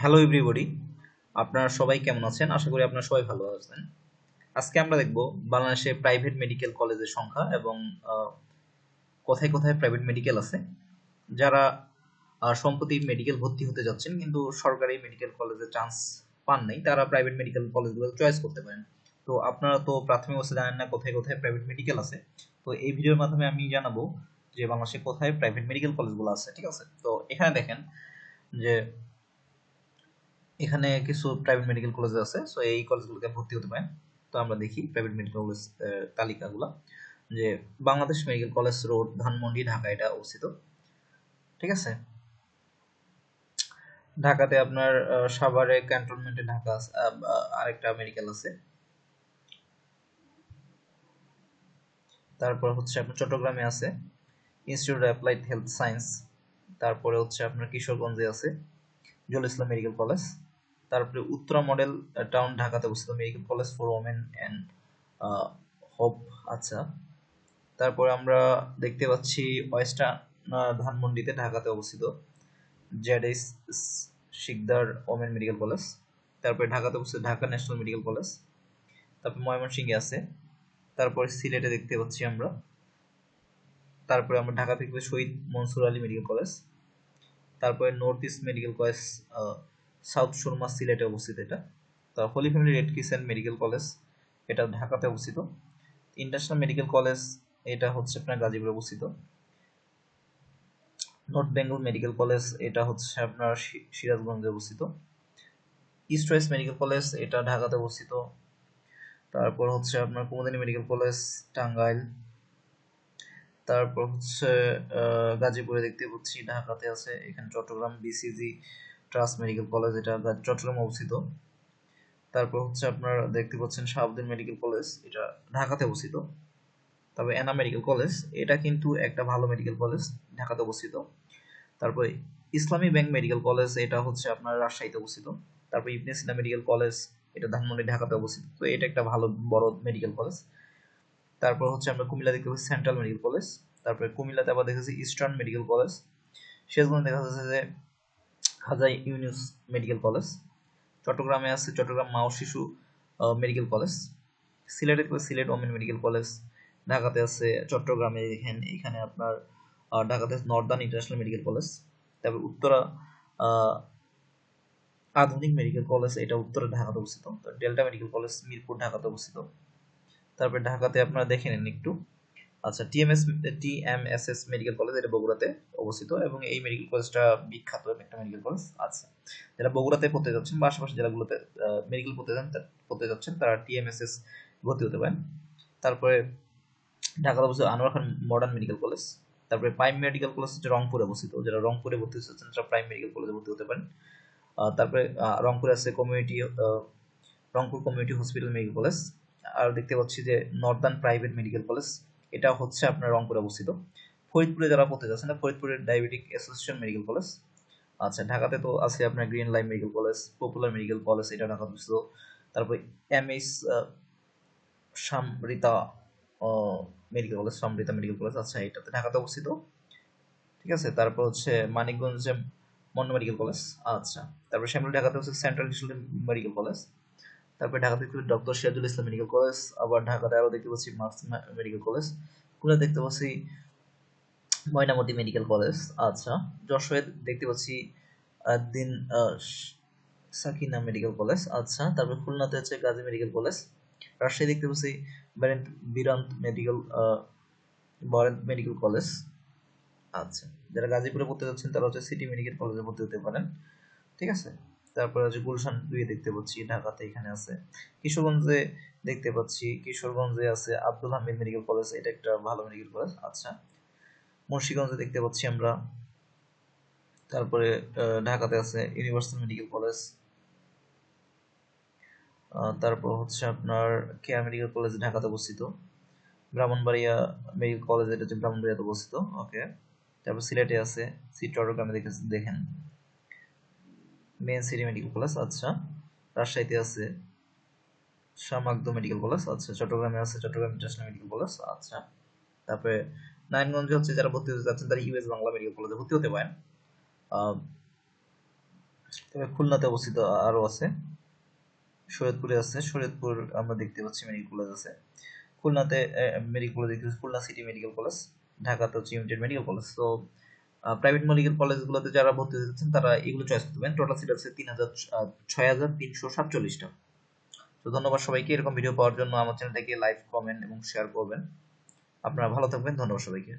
Hello everybody, আপনারা সবাই কেমন আছেন? আশা করি আপনারা সবাই ভালো আছেন। আজকে আমরা দেখব বাংলাদেশে প্রাইভেট মেডিকেল কলেজের সংখ্যা এবং কোথায় কোথায় প্রাইভেট মেডিকেল আছে। যারা সম্প্রতি মেডিকেল ভর্তি হতে যাচ্ছেন কিন্তু সরকারি মেডিকেল কলেজে চান্স পান নাই, তারা প্রাইভেট মেডিকেল কলেজগুলো চয়েস করতে পারেন। তো আপনারা তো প্রাথমিক অবস্থায় জানেন না কোথায় কোথায় প্রাইভেট মেডিকেল আছে। তো এই ভিডিওর মাধ্যমে আমি জানাবো যে বাংলাদেশে কোথায় প্রাইভেট মেডিকেল কলেজগুলো আছে। ঠিক আছে, তো এখানে দেখেন যে এখানে কিছু প্রাইভেট মেডিকেল কলেজ আছে, সো এই কলেজগুলোতে ভর্তি হতে পারেন। তো আমরা দেখি প্রাইভেট মেডিকেল কলেজ তালিকাগুলো। যে Bangladesh medical college road, Dhanmondi, Dhaka, এটা অবস্থিত। ঠিক আছে, ঢাকাতে আপনার সাভারে ক্যান্টনমেন্টে ঢাকা আরেকটা মেডিকেল আছে। তারপর হচ্ছে আপনার চট্টগ্রামে আছে institute of applied health science. তারপরে হচ্ছে আপনার কিশোরগঞ্জে আছে জহুরুল ইসলাম মেডিকেল কলেজ। তারপরে উত্তরা মডেল টাউন ঢাকাতে অবস্থিত medical college for women and hope. আচ্ছা, তারপরে আমরা দেখতে পাচ্ছি ওয়েস্টার্ন ধানমন্ডিতে ঢাকাতে অবস্থিত ZS Sikder women medical college. তারপরে ঢাকাতে অবস্থিত ঢাকা ন্যাশনাল মেডিকেল কলেজ। তারপরে ময়মনসিংহে আছে। তারপরে সিলেটে দেখতে পাচ্ছি আমরা। তারপরে আমরা ঢাকা থেকে শহীদ মনসুর আলী মেডিকেল কলেজ। তারপরে north east medical college south Surma সিলেটে অবস্থিত এটা। তারপর holy family red crescent medical college, এটা ঢাকাতে অবস্থিত। ইন্টারন্যাশনাল মেডিকেল কলেজ, এটা হচ্ছে আপনার গাজীপুরে অবস্থিত। নর্থ বেঙ্গল মেডিকেল কলেজ, এটা হচ্ছে আপনার সিরাজগঞ্জে অবস্থিত। ইস্ট ওয়েস্ট মেডিকেল কলেজ, এটা ঢাকাতে অবস্থিত। তারপর হচ্ছে আপনার কুমুদিনী মেডিকেল কলেজ টাঙ্গাইল। তারপর হচ্ছে গাজীপুরে দেখতে পাচ্ছি, ঢাকাতে আছে। এখানে Chattogram BCG trust medical college, এটা চট্টগ্রামে অবস্থিত। তারপর হচ্ছে আপনার দেখতে পাচ্ছেন শাহাবুদ্দিন মেডিকেল কলেজ, এটা ঢাকাতে অবস্থিত। তবে এনাম মেডিকেল কলেজ, এটা কিন্তু একটা ভালো মেডিকেল কলেজ, ঢাকাতে অবস্থিত। তারপরে ইসলামী ব্যাংক মেডিকেল কলেজ, এটা হচ্ছে আপনার রাজশাহীতে অবস্থিত। তারপর ইবনে সিনা মেডিকেল কলেজ, এটা ধানমন্ডি ঢাকাতে অবস্থিত। তো এটা একটা ভালো বড় মেডিকেল কলেজ। তারপর হচ্ছে আমরা কুমিল্লা দেখতে পাচ্ছি সেন্ট্রাল মেডিকেল কলেজ। তারপরে কুমিল্লাতে আবার দেখেছি ইস্টার্ন মেডিকেল কলেজ। শেষগুলো দেখা যাচ্ছে যে খাজা ইউনুস মেডিকেল কলেজ। চট্টগ্রামে আছে চট্টগ্রাম মা ও শিশু মেডিকেল কলেজ। সিলেটে সিলেট ওমেন মেডিকেল কলেজ। ঢাকাতে আছে চট্টগ্রামে এখানে আপনার ঢাকাতে নর্দার্ন ইন্টারন্যাশনাল মেডিকেল কলেজ। তারপর উত্তরা আধুনিক মেডিকেল কলেজ, এটা উত্তরা ঢাকাতে অবস্থিত। ডেল্টা মেডিকেল কলেজ মিরপুর ঢাকাতে অবস্থিত। তারপরে ঢাকাতে আপনারা দেখে নেন একটু। আচ্ছা, টিএমএসএস মেডিকেল কলেজ, এটা বগুড়াতে অবস্থিত এবং এই মেডিকেল কলেজটা বিখ্যাত একটা মেডিকেল কলেজ। আচ্ছা, যারা বগুড়াতে পড়তে যাচ্ছেন বা আশেপাশে জেলাগুলোতে মেডিকেল পড়তে যাচ্ছেন তারা টিএমএসএস ভর্তি হতে পারেন। তারপরে ঢাকাতে অবস্থিত আনোয়ার খান মডার্ন মেডিকেল কলেজ। তারপরে প্রাইম মেডিকেল কলেজ হচ্ছে রংপুরে অবস্থিত, যারা রংপুরে ভর্তি হতে চাচ্ছেন তারা প্রাইম মেডিকেল কলেজে ভর্তি হতে পারেন। তারপরে রংপুরে আছে Rangpur community hospital medical college. আর দেখতে পাচ্ছি যে নর্দার্ন প্রাইভেট মেডিকেল কলেজ, এটা হচ্ছে আপনার রংপুরে অবস্থিত। ফরিদপুরে যারা পড়তে যাচ্ছেন না, ফরিদপুরের ডায়াবেটিক অ্যাসোসিয়েশন মেডিকেল কলেজ। আচ্ছা, ঢাকাতে তো আছে আপনার green line medical college, popular medical college, এটা ঢাকা অবস্থিত। তারপর MS সামরিতা medical college, সমৃতা medical college, আচ্ছা এটাতে ঢাকাতে অবস্থিত। ঠিক আছে, তারপর হচ্ছে মানিকগঞ্জে মন্না মেডিকেল কলেজ। আচ্ছা, তারপর শ্যামলী ঢাকাতে হচ্ছে সেন্ট্রাল মেডিকেল কলেজ। তারপরে ঢাকাতে দেখতে পাচ্ছি doctor Sirajul Islam medical college. আবার ঢাকাতে আরও দেখতে পাচ্ছি মার্কস মেডিকেল কলেজ। খুলনা দেখতে পাচ্ছি ময়নামতি মেডিকেল কলেজ। আচ্ছা, যশোরে দেখতে পাচ্ছি দিন সাকিনা মেডিকেল কলেজ। আচ্ছা, তারপর খুলনাতে হচ্ছে গাজী মেডিকেল কলেজ। রাজশাহী দেখতে পাচ্ছি বিরান্ত মেডিকেল কলেজ। আচ্ছা, যারা গাজীপুরে পড়তে যাচ্ছেন তারা হচ্ছে সিটি মেডিকেল কলেজে ভর্তি হতে পারেন। ঠিক আছে, তারপরে হচ্ছে গুলশান 2 দেখতে পাচ্ছি ঢাকাতে, এখানে আছে। কিশোরগঞ্জে দেখতে পাচ্ছি, কিশোরগঞ্জে আছে আব্দুল হামিদ মেডিকেল কলেজ, এটা একটা ভালো মেডিকেল কলেজ। আচ্ছা, মুন্সিগঞ্জে দেখতে পাচ্ছি আমরা। তারপরে ঢাকাতে আছে ইউনিভার্সাল মেডিকেল কলেজ। তারপর হচ্ছে আপনার কেয়ার মেডিকেল কলেজ ঢাকাতে অবস্থিত। ব্রাহ্মণবাড়িয়া মেডিকেল কলেজ, এটা হচ্ছে ব্রাহ্মণবাড়িয়াতে অবস্থিত। ওকে, তারপর সিলেটে আছে চট্টগ্রামে দেখেন মেন সিটি মেডিকেল কলেজ। আচ্ছা, রাজশাহীতে আছে শামাগদ মেডিকেল কলেজ। আচ্ছা, চট্টগ্রামে আছে চট্টগ্রাম ইন্টারন্যাশনাল মেডিকেল কলেজ। আচ্ছা, তারপরে নারায়ণগঞ্জে হচ্ছে যারা ভর্তি হতে যাচ্ছেন তারা ইউএস বাংলা মেডিকেল কলেজে ভর্তি হতে পারেন। তবে খুলনাতে অবস্থিত আরও আছে, শরীয়তপুরে আছে, শরীয়তপুর আমরা দেখতে পাচ্ছি মেডিকেল কলেজ আছে। খুলনাতে মেডিকেল কলেজ দেখতে পাচ্ছি খুলনা সিটি মেডিকেল কলেজ, ঢাকাতে হচ্ছে ইউনাইটেড মেডিকেল কলেজ। তো প্রাইভেট মেডিকেল কলেজগুলোতে যারা ভর্তি হতে চাচ্ছেন তারা এগুলো চয়েস করতে পারেন। টোটাল সিট আছে 6,347টা। তো ধন্যবাদ সবাইকে। এরকম ভিডিও পাওয়ার জন্য আমার চ্যানেলটাকে লাইক, কমেন্ট এবং শেয়ার করবেন। আপনারা ভালো থাকবেন। ধন্যবাদ সবাইকে।